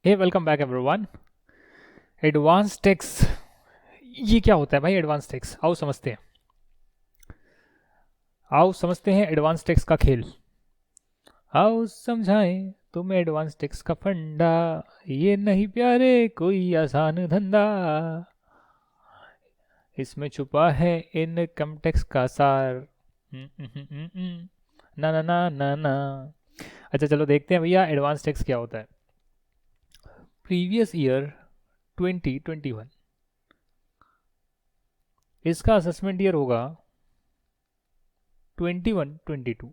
हे welcome back everyone. Advance tax, ये क्या होता है भाई? एडवांस टैक्स आओ समझते हैं। आओ समझते हैं एडवांस टैक्स का खेल। आओ समझाएं तुम्हें एडवांस टैक्स का फंडा। ये नहीं प्यारे कोई आसान धंधा, इसमें छुपा है इनकम टैक्स का सार। ना ना ना ना ना। अच्छा चलो देखते हैं भैया एडवांस टैक्स क्या होता है। प्रीवियस ईयर 2021, इसका असेसमेंट ईयर होगा 21-22।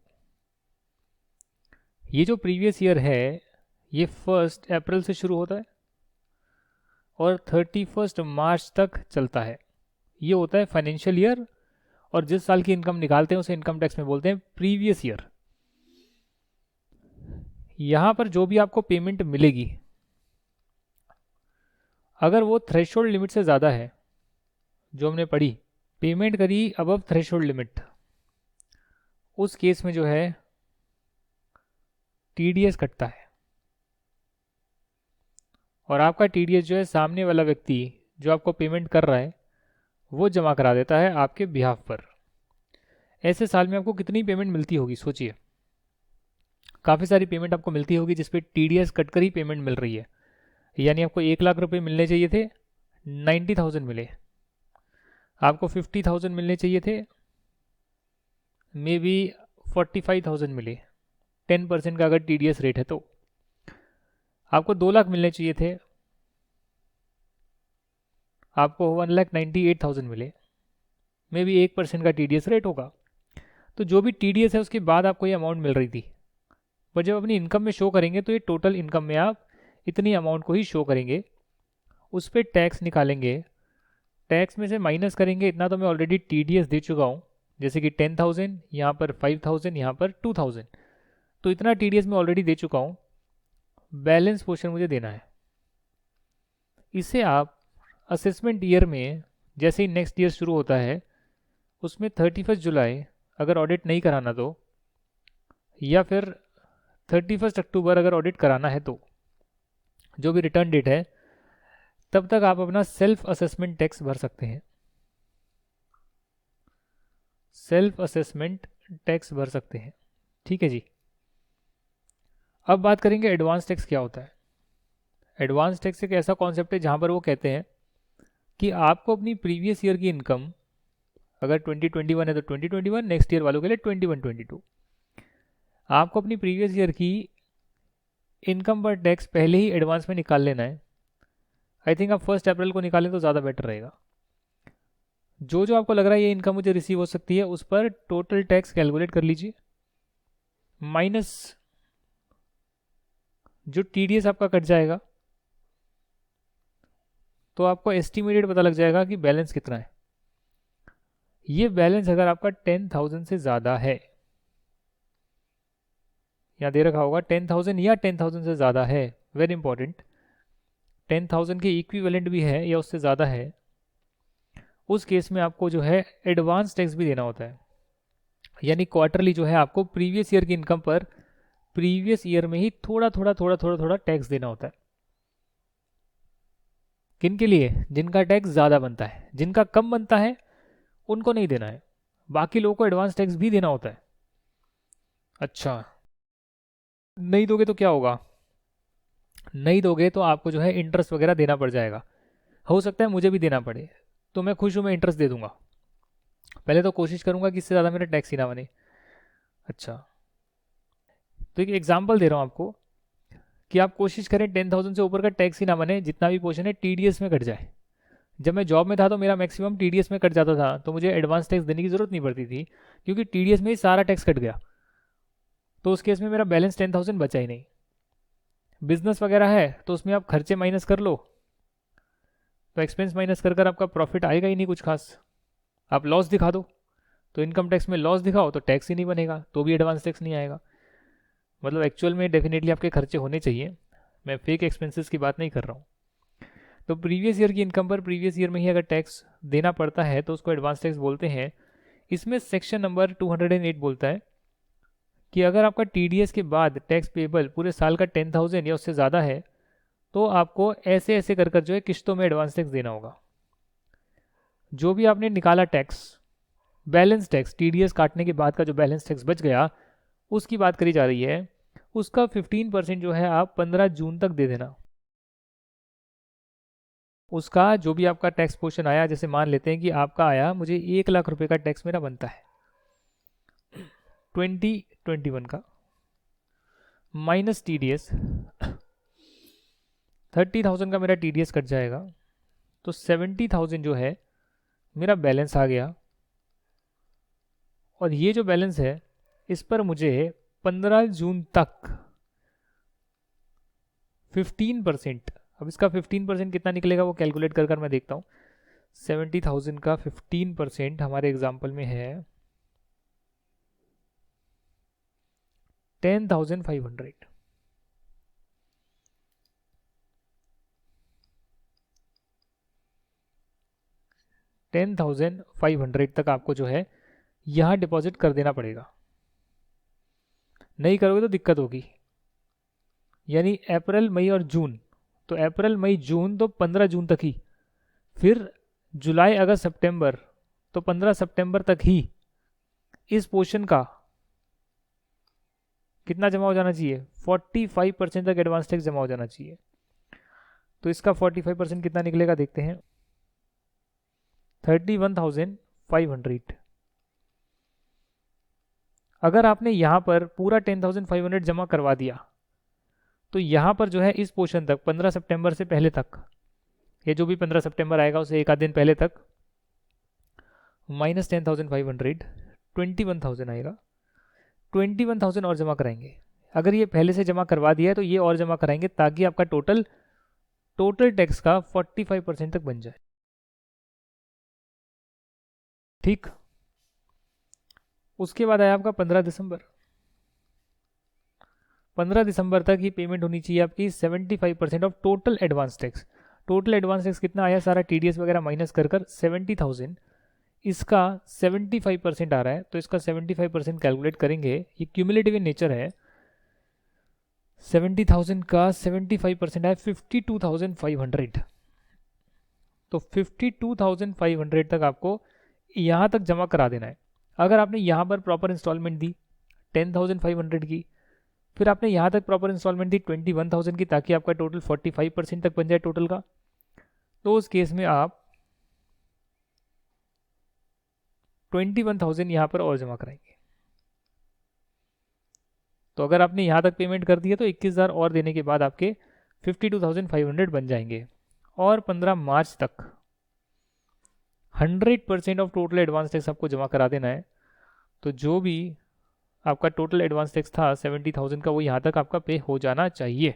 ये जो प्रीवियस ईयर है ये 1 अप्रैल से शुरू होता है और 31 मार्च तक चलता है। ये होता है फाइनेंशियल ईयर, और जिस साल की इनकम निकालते हैं उसे इनकम टैक्स में बोलते हैं प्रीवियस ईयर। यहाँ पर जो भी आपको पेमेंट मिलेगी, अगर वो थ्रेशोल्ड लिमिट से ज़्यादा है, जो हमने पढ़ी, पेमेंट करी अबव थ्रेशोल्ड लिमिट, उस केस में जो है टीडीएस कटता है। और आपका टीडीएस जो है सामने वाला व्यक्ति जो आपको पेमेंट कर रहा है वो जमा करा देता है आपके बिहाफ पर। ऐसे साल में आपको कितनी पेमेंट मिलती होगी सोचिए। काफ़ी सारी पेमेंट आपको मिलती होगी जिसपे टीडीएस कटकर ही पेमेंट मिल रही है। यानी आपको 1 लाख रुपए मिलने चाहिए थे, 90,000 मिले। आपको 50,000 मिलने चाहिए थे, मे बी 45,000 मिले। 10% का अगर टीडीएस रेट है तो। आपको 2 लाख मिलने चाहिए थे, आपको 1,98,000 मिले। मे बी 1% का टीडीएस रेट होगा। तो जो भी टीडीएस है उसके बाद आपको ये अमाउंट मिल रही थी। पर जब अपनी इनकम में शो करेंगे तो ये टोटल इनकम में आप इतनी अमाउंट को ही शो करेंगे। उस पर टैक्स निकालेंगे, टैक्स में से माइनस करेंगे। इतना तो मैं ऑलरेडी टीडीएस दे चुका हूँ, जैसे कि 10,000, यहाँ पर 5,000, यहाँ पर 2,000। तो इतना टीडीएस मैं ऑलरेडी दे चुका हूँ। बैलेंस पोर्शन मुझे देना है। इसे आप असेसमेंट ईयर में, जैसे ही नेक्स्ट ईयर शुरू होता है उसमें 31 जुलाई अगर ऑडिट नहीं कराना तो, या फिर 31 अक्टूबर अगर ऑडिट कराना है तो, जो भी रिटर्न डेट है, तब तक आप अपना सेल्फ असेसमेंट टैक्स भर सकते हैं। सेल्फ असेसमेंट टैक्स भर सकते हैं, ठीक है जी। अब बात करेंगे एडवांस टैक्स क्या होता है। एडवांस टैक्स एक ऐसा कॉन्सेप्ट है जहां पर वो कहते हैं कि आपको अपनी प्रीवियस ईयर की इनकम, अगर 2021 है तो 2021, नेक्स्ट ईयर वालों के लिए 21-22, आपको अपनी प्रीवियस ईयर की इनकम पर टैक्स पहले ही एडवांस में निकाल लेना है। आई थिंक आप 1 अप्रैल को निकालें तो ज़्यादा बेटर रहेगा। जो जो आपको लग रहा है ये इनकम मुझे रिसीव हो सकती है, उस पर टोटल टैक्स कैलकुलेट कर लीजिए, माइनस जो टीडीएस आपका कट जाएगा, तो आपको एस्टिमेटेड पता लग जाएगा कि बैलेंस कितना है। ये बैलेंस अगर आपका 10,000 से ज़्यादा है, यहाँ दे रखा होगा 10,000 या 10,000 से ज़्यादा है, वेरी इंपॉर्टेंट, 10,000 के इक्विवेलेंट भी है या उससे ज़्यादा है, उस केस में आपको जो है एडवांस टैक्स भी देना होता है। यानी क्वार्टरली जो है आपको प्रीवियस ईयर की इनकम पर प्रीवियस ईयर में ही थोड़ा थोड़ा थोड़ा थोड़ा थोड़ा टैक्स देना होता है। किन के लिए? जिनका टैक्स ज़्यादा बनता है। जिनका कम बनता है उनको नहीं देना है, बाकी लोगों को एडवांस टैक्स भी देना होता है। अच्छा, नहीं दोगे तो क्या होगा? नहीं दोगे तो आपको जो है इंटरेस्ट वगैरह देना पड़ जाएगा। हो सकता है मुझे भी देना पड़े, तो मैं खुश हूँ, मैं इंटरेस्ट दे दूंगा। पहले तो कोशिश करूंगा कि इससे ज़्यादा मेरा टैक्स ही ना बने। अच्छा, तो एक एग्जाम्पल दे रहा हूँ आपको कि आप कोशिश करें 10,000 से ऊपर का टैक्स ही ना बने, जितना भी पोर्शन है टीडीएस में कट जाए। जब मैं जॉब में था तो मेरा मैक्सिमम टीडीएस में कट जाता था, तो मुझे एडवांस टैक्स देने की ज़रूरत नहीं पड़ती थी, क्योंकि टीडीएस में ही सारा टैक्स कट गया। तो उस केस में मेरा बैलेंस 10,000 बचा ही नहीं। बिजनेस वगैरह है तो उसमें आप खर्चे माइनस कर लो, तो एक्सपेंस माइनस कर कर आपका प्रॉफिट आएगा ही नहीं कुछ खास। आप लॉस दिखा दो तो इनकम टैक्स में लॉस दिखाओ तो टैक्स ही नहीं बनेगा, तो भी एडवांस टैक्स नहीं आएगा। मतलब एक्चुअल में डेफिनेटली आपके खर्चे होने चाहिए, मैं फेक एक्सपेंसेस की बात नहीं कर रहा हूँ। तो प्रीवियस ईयर की इनकम पर प्रीवियस ईयर में ही अगर टैक्स देना पड़ता है तो उसको एडवांस टैक्स बोलते हैं। इसमें सेक्शन नंबर 208 बोलता है कि अगर आपका टीडीएस के बाद टैक्स पेबल पूरे साल का 10,000 या उससे ज़्यादा है तो आपको ऐसे ऐसे कर कर जो है किस्तों में एडवांस टैक्स देना होगा। जो भी आपने निकाला टैक्स, बैलेंस टैक्स, टीडीएस काटने के बाद का जो बैलेंस टैक्स बच गया उसकी बात करी जा रही है, उसका 15% जो है आप 15 जून तक दे देना। उसका जो भी आपका टैक्स पोर्शन आया, जैसे मान लेते हैं कि आपका आया, मुझे 1 लाख रुपए का टैक्स मेरा बनता है 2021 का, माइनस टीडीएस 30,000 का मेरा टीडीएस कट जाएगा, तो 70,000 जो है मेरा बैलेंस आ गया। और ये जो बैलेंस है इस पर मुझे 15 जून तक 15%, अब इसका 15% कितना निकलेगा वो कैलकुलेट कर कर मैं देखता हूँ। 70,000 का 15% हमारे एग्जाम्पल में है 10,500। 10,500 तक आपको जो है यहाँ डिपॉजिट कर देना पड़ेगा, नहीं करोगे तो दिक्कत होगी। यानी अप्रैल मई और जून, तो अप्रैल मई जून तो 15 जून तक ही, फिर जुलाई अगस्त सितंबर तो 15 सितंबर तक ही इस पोर्शन का कितना जमा हो जाना चाहिए, 45% तक एडवांस टैक्स जमा हो जाना चाहिए। तो इसका 45% कितना निकलेगा देखते हैं, 31,500। अगर आपने यहां पर पूरा 10,500 जमा करवा दिया तो यहां पर जो है इस पोर्शन तक 15 सितंबर से पहले तक, ये जो भी 15 सितंबर आएगा उसे एक आध दिन पहले तक, माइनस 10,500 21,000 आएगा। 21,000 और जमा कराएंगे। अगर ये पहले से जमा करवा दिया है तो ये और जमा कराएंगे ताकि आपका टोटल टैक्स का 45% तक बन जाए। ठीक, उसके बाद आया आपका 15 दिसंबर। 15 दिसंबर तक ये पेमेंट होनी चाहिए आपकी 75% of total advance tax. Total advance tax कितना आया, सारा टीडीएस वगैरह माइनस कर कर 70,000, इसका 75% आ रहा है, तो इसका 75% कैलकुलेट करेंगे। ये क्यूमुलेटिव इन नेचर है। 70,000 का 75% है 52,500, तो 52,500 तक आपको यहाँ तक जमा करा देना है। अगर आपने यहाँ पर प्रॉपर इंस्टॉलमेंट दी 10,500 की, फिर आपने यहाँ तक प्रॉपर इंस्टॉलमेंट दी 21,000 की, ताकि आपका टोटल 45% तक बन जाए टोटल का, तो उस केस में आप 21,000 यहाँ पर और जमा कराएंगे। तो अगर आपने यहाँ तक पेमेंट कर दिया तो 21,000 और देने के बाद आपके 52,500 बन जाएंगे। और 15 मार्च तक 100% ऑफ टोटल एडवांस टैक्स आपको जमा करा देना है। तो जो भी आपका टोटल एडवांस टैक्स था 70,000 का, वो यहाँ तक आपका पे हो जाना चाहिए।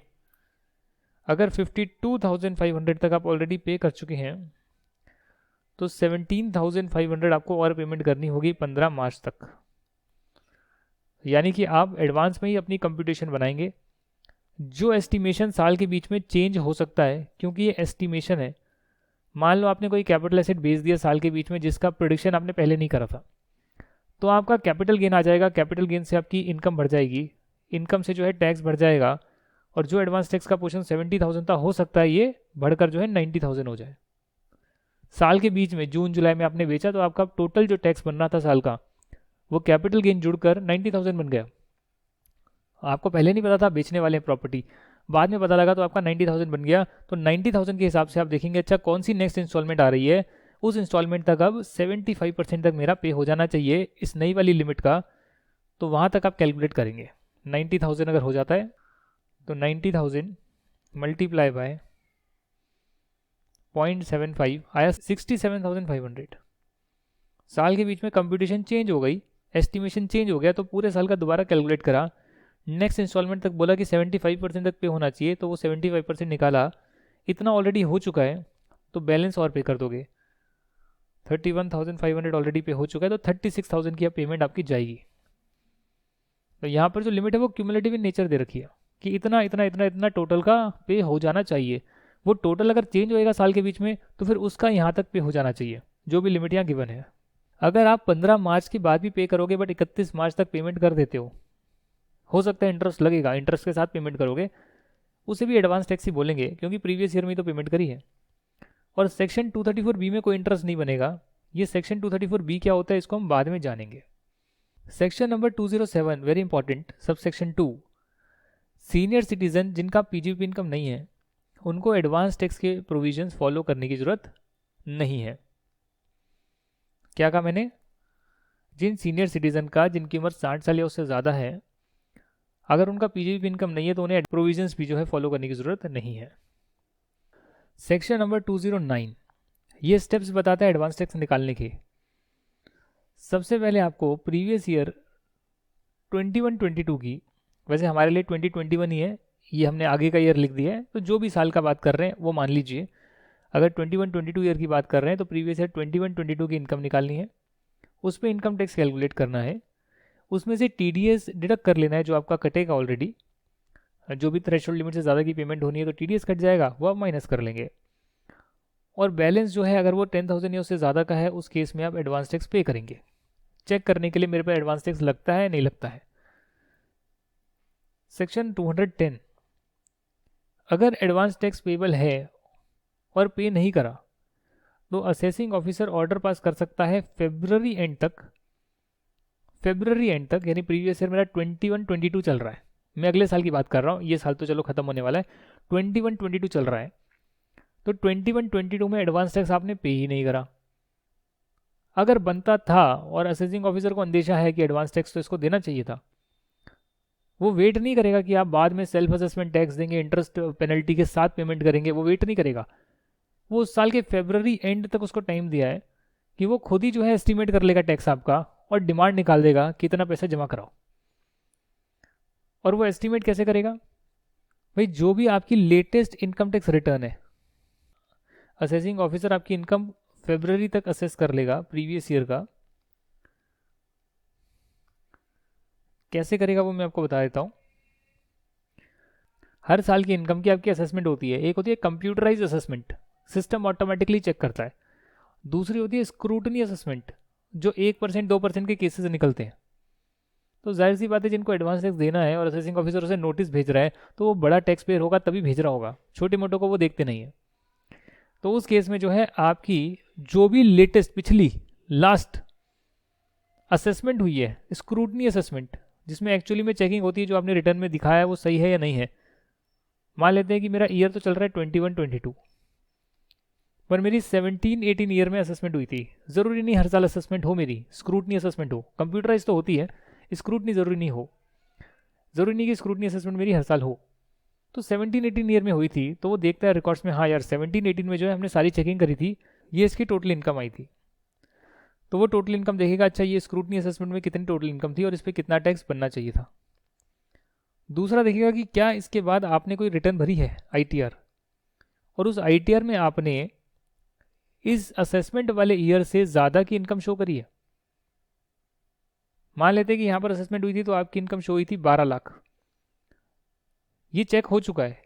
अगर 52,500 तक आप ऑलरेडी पे कर चुके हैं तो 17,500 आपको और पेमेंट करनी होगी 15 मार्च तक। यानी कि आप एडवांस में ही अपनी कंप्यूटेशन बनाएंगे। जो एस्टिमेशन साल के बीच में चेंज हो सकता है, क्योंकि ये एस्टिमेशन है। मान लो आपने कोई कैपिटल एसेट बेच दिया साल के बीच में जिसका प्रेडिक्शन आपने पहले नहीं करा था, तो आपका कैपिटल गेन आ जाएगा। कैपिटल गेन से आपकी इनकम बढ़ जाएगी, इनकम से जो है टैक्स बढ़ जाएगा, और जो एडवांस टैक्स का पोर्शन 70,000 था, हो सकता है ये बढ़कर जो है 90,000 हो जाए। साल के बीच में जून जुलाई में आपने बेचा तो आपका टोटल जो टैक्स बनना था साल का, वो कैपिटल गेन जुड़कर 90,000 बन गया। आपको पहले नहीं पता था बेचने वाले प्रॉपर्टी, बाद में पता लगा तो आपका 90,000 बन गया। तो 90,000 के हिसाब से आप देखेंगे अच्छा कौन सी नेक्स्ट इंस्टॉलमेंट आ रही है, उस इंस्टॉलमेंट तक अब 75% तक मेरा पे हो जाना चाहिए इस नई वाली लिमिट का। तो वहाँ तक आप कैलकुलेट करेंगे। 90,000 अगर हो जाता है तो 90,000 मल्टीप्लाई बाय 0.75 आया 67,500। साल के बीच में कंप्यूटेशन चेंज हो गई, एस्टिमेशन चेंज हो गया, तो पूरे साल का दोबारा कैलकुलेट करा। नेक्स्ट इंस्टॉलमेंट तक बोला कि 75% तक पे होना चाहिए, तो वो 75% निकाला। इतना ऑलरेडी हो चुका है तो बैलेंस और पे कर दोगे। 31,500 ऑलरेडी पे हो चुका है, तो 36,000 की पेमेंट आपकी जाएगी। तो यहाँ पर जो लिमिट है वो क्यूमुलेटिव इन नेचर दे रखी है कि इतना इतना इतना इतना टोटल का पे हो जाना चाहिए। वो टोटल अगर चेंज होएगा साल के बीच में तो फिर उसका यहाँ तक पे हो जाना चाहिए, जो भी लिमिट यहाँ गिवन है। अगर आप 15 मार्च के बाद भी पे करोगे बट 31 मार्च तक पेमेंट कर देते हो सकता है इंटरेस्ट लगेगा, इंटरेस्ट के साथ पेमेंट करोगे, उसे भी एडवांस टैक्स ही बोलेंगे क्योंकि प्रीवियस ईयर में ही तो पेमेंट करी है। और सेक्शन 234 बी में कोई इंटरेस्ट नहीं बनेगा। ये सेक्शन 234 बी क्या होता है इसको हम बाद में जानेंगे। Section number 207 very important, sub section 2, senior citizen जिनका पीजीपी इनकम नहीं है उनको एडवांस टैक्स के प्रोविजंस फॉलो करने की जरूरत नहीं है। क्या कहा मैंने? जिन सीनियर सिटीजन का जिनकी उम्र 60 साल या उससे ज़्यादा है, अगर उनका पीजीपी इनकम नहीं है तो उन्हें प्रोविजंस भी जो है फॉलो करने की ज़रूरत नहीं है। सेक्शन नंबर 209 ये स्टेप्स बताता है एडवांस टैक्स निकालने के। सबसे पहले आपको प्रीवियस ईयर 21-22 की, वैसे हमारे लिए 2021 ही है, ये हमने आगे का ईयर लिख दिया है, तो जो भी साल का बात कर रहे हैं वो मान लीजिए। अगर 21-22 ईयर की बात कर रहे हैं तो प्रीवियस ईयर 21-22 की इनकम निकालनी है, उस पर इनकम टैक्स कैलकुलेट करना है, उसमें से टीडीएस डिडक्ट कर लेना है जो आपका कटेगा ऑलरेडी। जो भी थ्रेशोल्ड लिमिट से ज़्यादा की पेमेंट होनी है तो टीडीएस कट जाएगा, वो आप माइनस कर लेंगे। और बैलेंस जो है अगर वो 10,000 या उससे ज़्यादा का है उस केस में आप एडवांस टैक्स पे करेंगे। चेक करने के लिए मेरे पर एडवांस टैक्स लगता है नहीं लगता है। सेक्शन 210, अगर एडवांस टैक्स पेबल है और पे नहीं करा तो असेसिंग ऑफिसर ऑर्डर पास कर सकता है फेब्रुअरी एंड तक, यानी प्रीवियस ईयर मेरा 21-22 चल रहा है, मैं अगले साल की बात कर रहा हूँ, ये साल तो चलो खत्म होने वाला है, 21-22 चल रहा है, तो 21-22 में एडवांस टैक्स आपने पे ही नहीं करा। अगर बनता था और असेसिंग ऑफिसर को अंदेशा है कि एडवांस टैक्स तो इसको देना चाहिए था, वो वेट नहीं करेगा कि आप बाद में सेल्फ असेसमेंट टैक्स देंगे, इंटरेस्ट पेनल्टी के साथ पेमेंट करेंगे, वो वेट नहीं करेगा। वो उस साल के फरवरी एंड तक उसको टाइम दिया है कि वो खुद ही जो है एस्टिमेट कर लेगा टैक्स आपका और डिमांड निकाल देगा कितना पैसा जमा कराओ। और वो एस्टिमेट कैसे करेगा भाई? जो भी आपकी लेटेस्ट इनकम टैक्स रिटर्न है, असेसिंग ऑफिसर आपकी इनकम फरवरी तक असेस कर लेगा प्रीवियस ईयर का। कैसे करेगा वो मैं आपको बता देता हूँ। हर साल की इनकम की आपकी असेसमेंट होती है, एक होती है computerize assessment, system automatically check करता है, दूसरी होती है स्क्रूटनी असेसमेंट जो 1% 2% के केसेस निकलते हैं। तो जाहिर सी बात है जिनको एडवांस टैक्स देना है और असेसिंग ऑफिसर उसे नोटिस भेज रहा है तो वो बड़ा टैक्स पेयर होगा तभी भेज रहा होगा, छोटे मोटों को वो देखते नहीं है। तो उस केस में जो है आपकी जो भी लेटेस्ट पिछली लास्ट असेसमेंट हुई है, स्क्रूटनी असेसमेंट, जिसमें एक्चुअली में चेकिंग होती है जो आपने रिटर्न में दिखाया है वो सही है या नहीं है। मान लेते हैं कि मेरा ईयर तो चल रहा है 21-22, पर मेरी 17-18 ईयर में असेसमेंट हुई थी। ज़रूरी नहीं हर साल असेसमेंट हो, मेरी स्क्रूटनी असेसमेंट हो, कंप्यूटराइज तो होती है, स्क्रूटनी ज़रूरी नहीं हो, ज़रूरी नहीं कि स्क्रूटनी असेसमेंट मेरी हर साल हो। तो 17-18 ईयर में हुई थी तो वो देखता है रिकॉर्ड्स में, हाँ यार 17-18 में जो है हमने सारी चेकिंग करी थी, ये इसकी टोटल इनकम आई थी, तो वो टोटल इनकम देखेगा, अच्छा ये स्क्रूटनी असेसमेंट में कितनी टोटल इनकम थी और इस पर कितना टैक्स बनना चाहिए था। दूसरा देखेगा कि क्या इसके बाद आपने कोई रिटर्न भरी है आईटीआर, और उस आईटीआर में आपने इस असेसमेंट वाले ईयर से ज़्यादा की इनकम शो करी है। मान लेते हैं कि यहाँ पर असेसमेंट हुई थी तो आपकी इनकम शो हुई थी 12 लाख, ये चेक हो चुका है,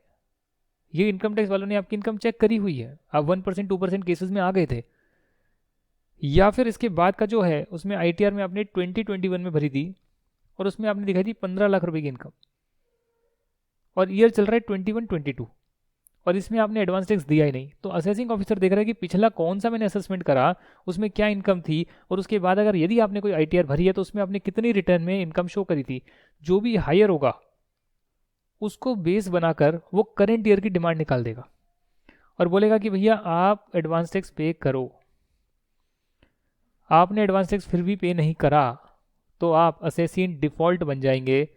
ये इनकम टैक्स वालों ने आपकी इनकम चेक करी हुई है, आप 1% 2% केसेस में आ गए थे। या फिर इसके बाद का जो है उसमें आईटीआर में आपने 2021 में भरी थी और उसमें आपने दिखाई थी 15 लाख रुपए की इनकम, और ईयर चल रहा है 21-22, और इसमें आपने एडवांस टैक्स दिया ही नहीं। तो असेसिंग ऑफिसर देख रहा है कि पिछला कौन सा मैंने असेसमेंट करा, उसमें क्या इनकम थी, और उसके बाद अगर यदि आपने कोई आईटीआर भरी है तो उसमें आपने कितनी रिटर्न में इनकम शो करी थी। जो भी हायर होगा उसको बेस बनाकर वो करेंट ईयर की डिमांड निकाल देगा और बोलेगा कि भैया आप एडवांस टैक्स पे करो। आपने एडवांस टैक्स फिर भी पे नहीं करा तो आप असेसिन डिफ़ॉल्ट बन जाएंगे।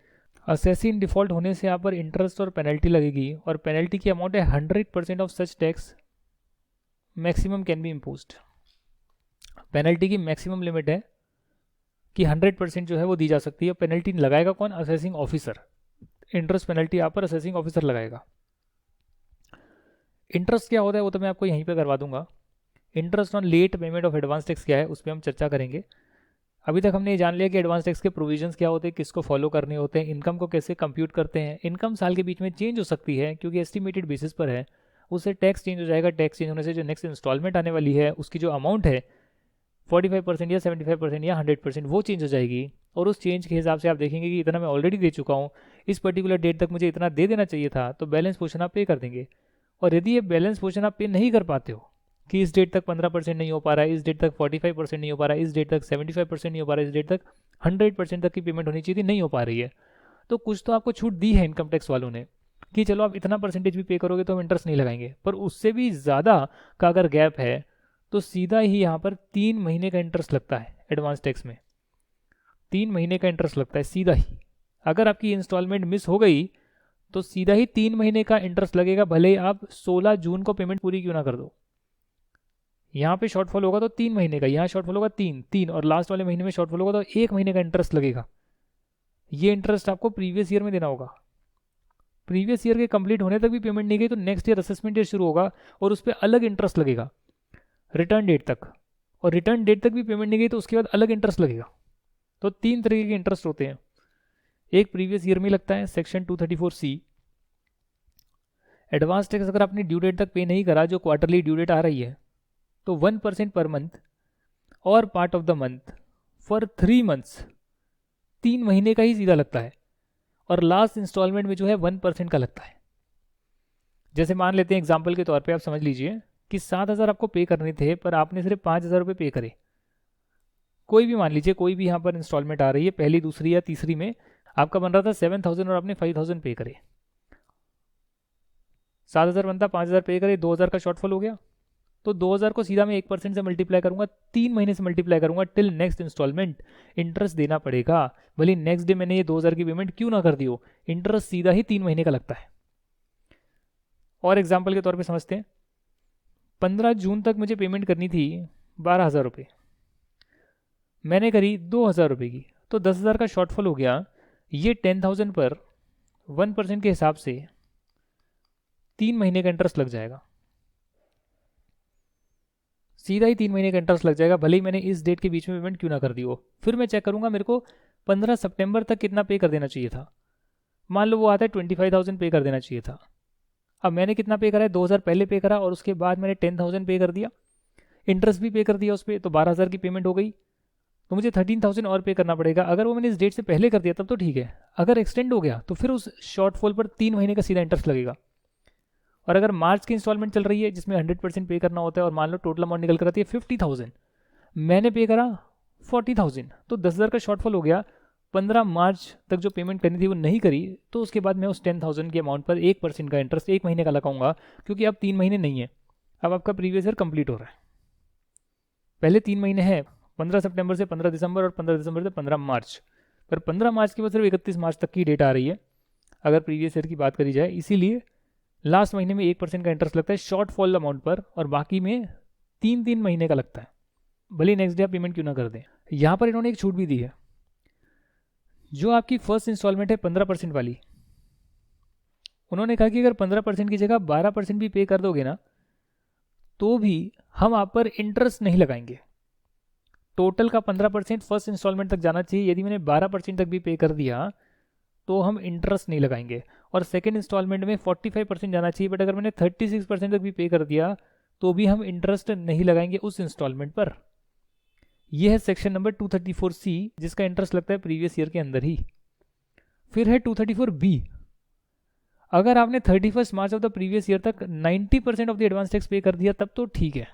असेसिन डिफ़ॉल्ट होने से यहाँ पर इंटरेस्ट और पेनल्टी लगेगी, और पेनल्टी की अमाउंट है 100% of such tax maximum can be imposed. Penalty की मैक्सिमम लिमिट है कि 100% जो है वो दी जा सकती है। पेनल्टी लगाएगा कौन? Assessing officer. इंटरेस्ट पेनल्टी यहाँ पर असेसिंग ऑफिसर लगाएगा। इंटरेस्ट क्या होता है वो तो मैं आपको यहीं पे करवा दूंगा। Interest on late payment of advance tax क्या है उस पर हम चर्चा करेंगे। अभी तक हमने ये जान लिया कि एडवांस टैक्स के प्रोविजंस क्या होते हैं, किसको फॉलो करने होते हैं, इनकम को कैसे कंप्यूट करते हैं। इनकम साल के बीच में चेंज हो सकती है क्योंकि एस्टिमेटेड बेसिस पर है, उससे टैक्स चेंज हो जाएगा। टैक्स चेंज होने से जो नेक्स्ट इंस्टॉलमेंट आने वाली है उसकी जो अमाउंट है 45% या 75% या 100% वो चेंज हो जाएगी। और उस चेंज के हिसाब से आप देखेंगे कि इतना मैं ऑलरेडी दे चुका हूँ, इस पर्टिकुलर डेट तक मुझे इतना दे देना चाहिए था, तो बैलेंस पोर्शन आप पे कर देंगे। और यदि ये बैलेंस पोर्शन आप पे नहीं कर पाते हो कि इस डेट तक 15% नहीं हो पा रहा है, इस डेट तक 45% नहीं हो पा रहा है, इस डेट तक 75% नहीं हो पा रहा है, इस डेट तक 100% तक की पेमेंट होनी चाहिए थी, नहीं हो पा रही है, तो कुछ तो आपको छूट दी है इनकम टैक्स वालों ने कि चलो आप इतना परसेंटेज भी पे करोगे तो हम इंटरेस्ट नहीं लगाएंगे। पर उससे भी ज़्यादा का अगर गैप है तो सीधा ही यहाँ पर 3 महीने का इंटरेस्ट लगता है एडवांस टैक्स में। 3 महीने का इंटरेस्ट लगता है सीधा ही। अगर आपकी इंस्टॉलमेंट मिस हो गई तो सीधा ही 3 महीने का इंटरेस्ट लगेगा, भले ही आप 16 जून को पेमेंट पूरी क्यों ना कर दो। यहाँ पे शॉर्टफॉल होगा तो 3 महीने का, यहाँ शॉर्टफॉल होगा 3 और लास्ट वाले महीने में शॉर्टफॉल होगा तो 1 महीने का इंटरेस्ट लगेगा। ये इंटरेस्ट आपको प्रीवियस ईयर में देना होगा। प्रीवियस ईयर के कंप्लीट होने तक भी पेमेंट नहीं गई तो नेक्स्ट ईयर असेसमेंट ईयर शुरू होगा और उस पर अलग इंटरेस्ट लगेगा रिटर्न डेट तक, और रिटर्न डेट तक भी पेमेंट नहीं गई तो उसके बाद अलग इंटरेस्ट लगेगा। तो 3 तरीके के इंटरेस्ट होते हैं। एक प्रीवियस ईयर में लगता है सेक्शन 234C। एडवांस टैक्स अगर आपने ड्यू डेट तक पे नहीं करा, जो क्वार्टरली ड्यू डेट आ रही है, तो 1% पर मंथ और part of the month for 3 months, 3 महीने का ही सीधा लगता है। और लास्ट इंस्टॉलमेंट में जो है 1% का लगता है। जैसे मान लेते हैं एग्जाम्पल के तौर पे, आप समझ लीजिए कि 7,000 आपको पे करने थे पर आपने सिर्फ 5,000 रुपये पे करे। कोई भी मान लीजिए, कोई भी यहाँ पर इंस्टॉलमेंट आ रही है, पहली दूसरी या तीसरी में आपका बन रहा था 7,000 और आपने 5,000 पे करे। 7,000 बनता, 5,000 पे करे, 2,000 का शॉर्टफॉल हो गया। तो 2,000 को सीधा मैं 1% से मल्टीप्लाई करूंगा, 3 महीने से मल्टीप्लाई करूंगा, टिल नेक्स्ट इंस्टॉलमेंट इंटरेस्ट देना पड़ेगा। भले नेक्स्ट डे मैंने ये 2,000 की पेमेंट क्यों ना कर दी हो, इंटरेस्ट सीधा ही 3 महीने का लगता है। और एग्जाम्पल के तौर पे समझते हैं, 15 जून तक मुझे पेमेंट करनी थी 12,000 रुपये, मैंने करी 2,000 रुपये की, तो 10,000 का शॉर्टफॉल हो गया। ये 10,000 पर 1% के हिसाब से 3 महीने का इंटरेस्ट लग जाएगा, सीधा ही 3 महीने का इंटरेस्ट लग जाएगा, भले ही मैंने इस डेट के बीच में पेमेंट क्यों ना कर दी हो। फिर मैं चेक करूंगा मेरे को 15 सितंबर तक कितना पे कर देना चाहिए था। मान लो वो आता है 25,000 पे कर देना चाहिए था। अब मैंने कितना पे करा है, 2,000 पहले पे करा और उसके बाद मैंने 10,000 पे कर दिया, इंटरेस्ट भी पे कर दिया उस पर, तो 12,000 की पेमेंट हो गई। तो मुझे 13,000 और पे करना पड़ेगा। अगर वो मैंने इस डेट से पहले कर दिया तब तो ठीक है, अगर एक्सटेंड हो गया तो फिर उस शॉर्टफॉल पर 3 महीने का सीधा इंटरेस्ट लगेगा। और अगर मार्च की इंस्टॉलमेंट चल रही है जिसमें 100% पे करना होता है और मान लो टोटल अमाउंट निकल कर आती है 50,000, मैंने पे करा 40,000, तो 10,000 का शॉर्टफॉल हो गया। 15 मार्च तक जो पेमेंट करनी थी वो नहीं करी, तो उसके बाद मैं उस 10,000 के अमाउंट पर 1% का इंटरेस्ट 1 महीने का लगाऊंगा, क्योंकि अब 3 महीने नहीं है, अब आपका प्रीवियस ईयर कंप्लीट हो रहा है। पहले 3 महीने हैं, 15 सितंबर से 15 दिसंबर और 15 दिसंबर से 15 मार्च, पर 15 मार्च के बाद सिर्फ 31 मार्च तक की डेट आ रही है अगर प्रीवियस ईयर की बात करी जाए। इसीलिए लास्ट महीने में 1% का इंटरेस्ट लगता है शॉर्टफॉल अमाउंट पर, और बाकी में 3 महीने का लगता है, भले नेक्स्ट डे आप पेमेंट क्यों ना कर दें। यहाँ पर इन्होंने एक छूट भी दी है, जो आपकी फर्स्ट इंस्टॉलमेंट है 15% वाली, उन्होंने कहा कि अगर 15% की जगह 12% भी पे कर दोगे ना, तो भी हम आप पर इंटरेस्ट नहीं लगाएंगे। टोटल का 15% फर्स्ट इंस्टॉलमेंट तक जाना चाहिए। यदि मैंने 12% तक भी पे कर दिया तो हम इंटरेस्ट नहीं लगाएंगे, और सेकेंड इंस्टॉलमेंट में 45% जाना चाहिए, बट अगर मैंने 36% तक भी पे कर दिया तो भी हम इंटरेस्ट नहीं लगाएंगे उस इंस्टॉलमेंट पर। यह है सेक्शन नंबर 234C, जिसका इंटरेस्ट लगता है प्रीवियस ईयर के अंदर ही। फिर है 234B। अगर आपने 31 मार्च ऑफ द प्रीवियस ईयर तक 90% ऑफ द एडवांस टैक्स पे कर दिया तब तो ठीक है।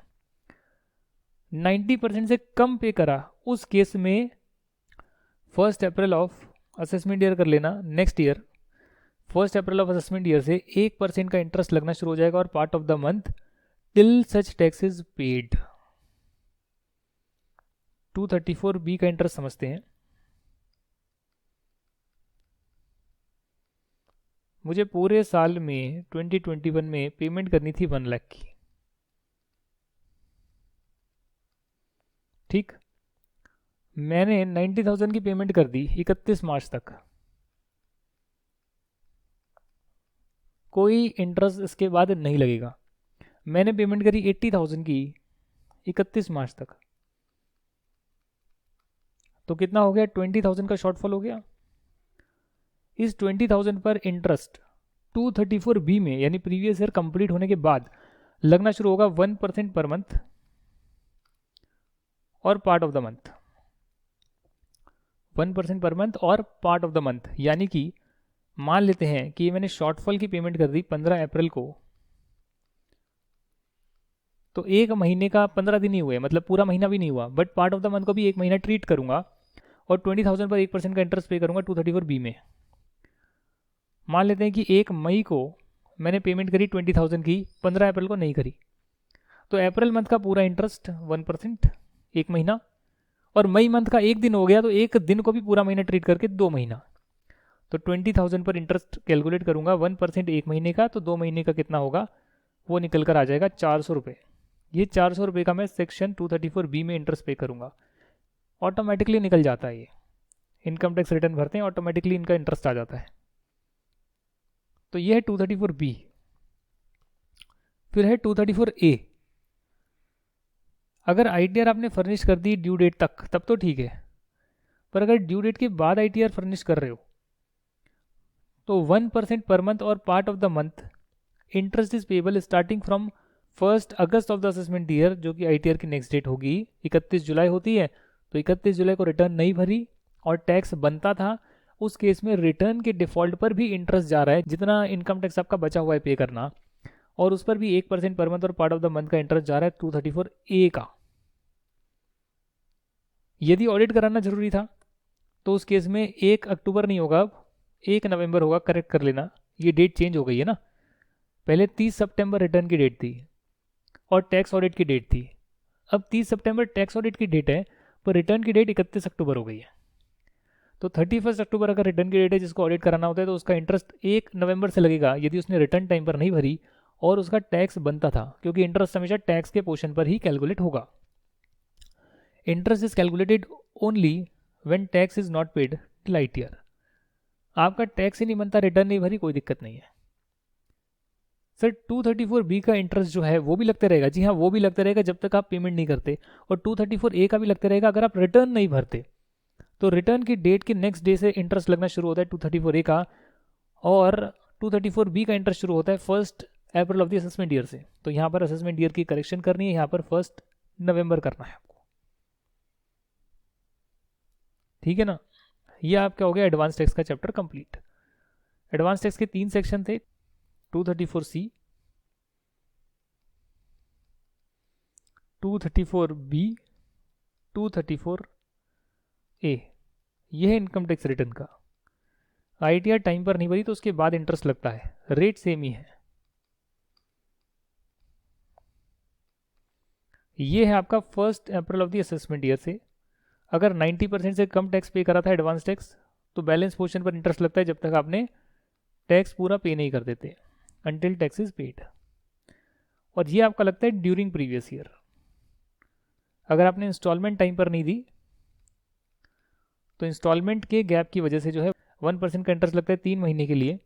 90% से कम पे करा, उस केस में 1 अप्रैल ऑफ असेसमेंट ईयर कर लेना, next year 1 April of assessment year से 1% का इंटरेस्ट लगना शुरू हो जाएगा, और part of the month till such tax is paid. 234B का इंटरेस्ट समझते हैं। मुझे पूरे साल में 2021 में पेमेंट करनी थी 1 लाख की, ठीक। मैंने 90,000 की पेमेंट कर दी 31 मार्च तक, कोई इंटरेस्ट इसके बाद नहीं लगेगा। मैंने पेमेंट करी 80,000 की 31 मार्च तक, तो कितना हो गया, 20,000 का शॉर्टफॉल हो गया। इस 20,000 पर इंटरेस्ट 234B में, यानी प्रीवियस ईयर कंप्लीट होने के बाद लगना शुरू होगा 1% पर मंथ और part of the month. 1% per month और पार्ट ऑफ द मंथ, यानी कि मान लेते हैं कि मैंने शॉर्टफॉल की पेमेंट कर दी 15 अप्रैल को, तो एक महीने का 15 दिन ही हुए, मतलब पूरा महीना भी नहीं हुआ, but part of the month को भी एक महीना ट्रीट करूंगा और 20,000 पर 1% का इंटरेस्ट पे करूंगा 234 बी में। मान लेते हैं कि 1 मई को मैंने पेमेंट करी 20,000 की, 15 अप्रैल को नहीं करी, तो अप्रैल मंथ का पूरा इंटरेस्ट 1%, एक महीना, और मई मंथ का एक दिन हो गया तो एक दिन को भी पूरा महीना ट्रीट करके 2 महीना। तो 20,000 पर इंटरेस्ट कैलकुलेट करूंगा, 1% एक महीने का, तो 2 महीने का कितना होगा वो निकल कर आ जाएगा 400 रुपये। ये 400 रुपये का मैं सेक्शन 234 बी में इंटरेस्ट पे करूंगा, ऑटोमेटिकली निकल जाता है। ये इनकम टैक्स रिटर्न भरते हैं ऑटोमेटिकली इनका इंटरेस्ट आ जाता है। तो ये है 234 बी। फिर है 234 ए। अगर आईटीआर आपने फर्निश कर दी ड्यू डेट तक तब तो ठीक है, पर अगर ड्यू डेट के बाद आईटीआर फर्निश कर रहे हो तो 1% पर मंथ और part of the month interest is payable starting from 1 August of the assessment year, जो कि आईटीआर की नेक्स्ट डेट होगी 31 जुलाई होती है। तो 31 जुलाई को रिटर्न नहीं भरी और टैक्स बनता था, उस केस में रिटर्न के डिफॉल्ट पर भी इंटरेस्ट जा रहा है, जितना इनकम टैक्स आपका बचा हुआ है पे करना, और उस पर भी 1% पर मंथ और पार्ट ऑफ द मंथ का इंटरेस्ट जा रहा है 234 ए का। यदि ऑडिट कराना जरूरी था तो उस केस में 1 अक्टूबर नहीं होगा, अब 1 नवंबर होगा, करेक्ट कर लेना, ये डेट चेंज हो गई है ना। पहले 30 सितंबर रिटर्न की डेट थी और टैक्स ऑडिट की डेट थी, अब 30 सितंबर टैक्स ऑडिट की डेट है पर रिटर्न की डेट 31 अक्टूबर हो गई है। तो 31 अक्टूबर अगर रिटर्न की डेट है जिसको ऑडिट कराना होता है तो उसका इंटरेस्ट 1 नवंबर से लगेगा यदि उसने रिटर्न टाइम पर नहीं भरी और उसका टैक्स बनता था, क्योंकि इंटरेस्ट हमेशा टैक्स के पोर्शन पर ही कैलकुलेट होगा। Interest is calculated only when tax is not paid till ITR. आपका टैक्स ही नहीं बनता, रिटर्न नहीं भरी, कोई दिक्कत नहीं है। सर 234 बी का इंटरेस्ट जो है वो भी लगते रहेगा? जी हाँ, वो भी लगते रहेगा जब तक आप पेमेंट नहीं करते, और 234 ए का भी लगते रहेगा अगर आप रिटर्न नहीं भरते। तो रिटर्न की डेट के नेक्स्ट डे से इंटरेस्ट लगना शुरू होता है 234 ए का, और 234 बी का इंटरेस्ट शुरू होता है 1 अप्रैल ऑफ द असेसमेंट ईयर से। तो यहाँ पर असेसमेंट ईयर की करेक्शन करनी है, यहाँ पर 1 नवंबर करना है आपको, ठीक है ना। ये आपका हो गया एडवांस टैक्स का चैप्टर कंप्लीट। एडवांस टैक्स के 3 सेक्शन थे, 234 सी, 234 बी, 234 ए। ये है इनकम टैक्स रिटर्न का। आईटीआर टाइम पर नहीं भरी तो उसके बाद इंटरेस्ट लगता है, रेट सेम ही है। ये है आपका 1 अप्रैल ऑफ द असेसमेंट ईयर से। अगर 90% से कम टैक्स पे करा था एडवांस टैक्स तो बैलेंस पोर्शन पर इंटरेस्ट लगता है जब तक आपने टैक्स पूरा पे नहीं कर देते, अंटिल टैक्स इज पेड। और ये आपका लगता है ड्यूरिंग प्रीवियस ईयर। अगर आपने इंस्टॉलमेंट टाइम पर नहीं दी तो इंस्टॉलमेंट के गैप की वजह से जो है 1% का इंटरेस्ट लगता है 3 महीने के लिए,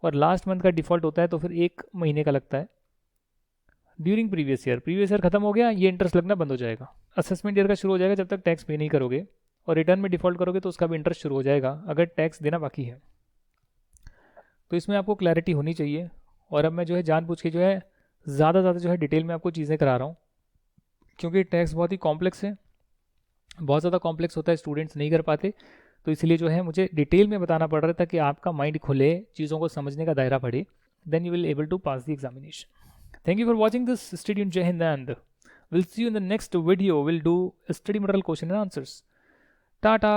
और लास्ट मंथ का डिफॉल्ट होता है तो फिर 1 महीने का लगता है during previous year. Previous year खत्म हो गया, ये इंटरेस्ट लगना बंद हो जाएगा। असेसमेंट ईयर का शुरू हो जाएगा जब तक टैक्स पे नहीं करोगे, और रिटर्न में डिफॉल्ट करोगे तो उसका भी इंटरेस्ट शुरू हो जाएगा अगर टैक्स देना बाकी है। तो इसमें आपको क्लैरिटी होनी चाहिए। और अब मैं जो है जानबूझ के जो है ज़्यादा जो है डिटेल में आपको चीज़ें करा रहा हूँ, क्योंकि टैक्स बहुत ही कॉम्प्लेक्स है, बहुत ज़्यादा कॉम्प्लेक्स होता है, स्टूडेंट्स नहीं कर पाते। तो इसलिए जो है मुझे डिटेल में बताना पड़ रहा है ताकि आपका माइंड खुले, चीज़ों को समझने का दायरा बढ़े, then you will able to pass the examination. Thank you for watching this study in Jai Hind, and we'll see you in the next video. We'll do study material question and answers. Tata.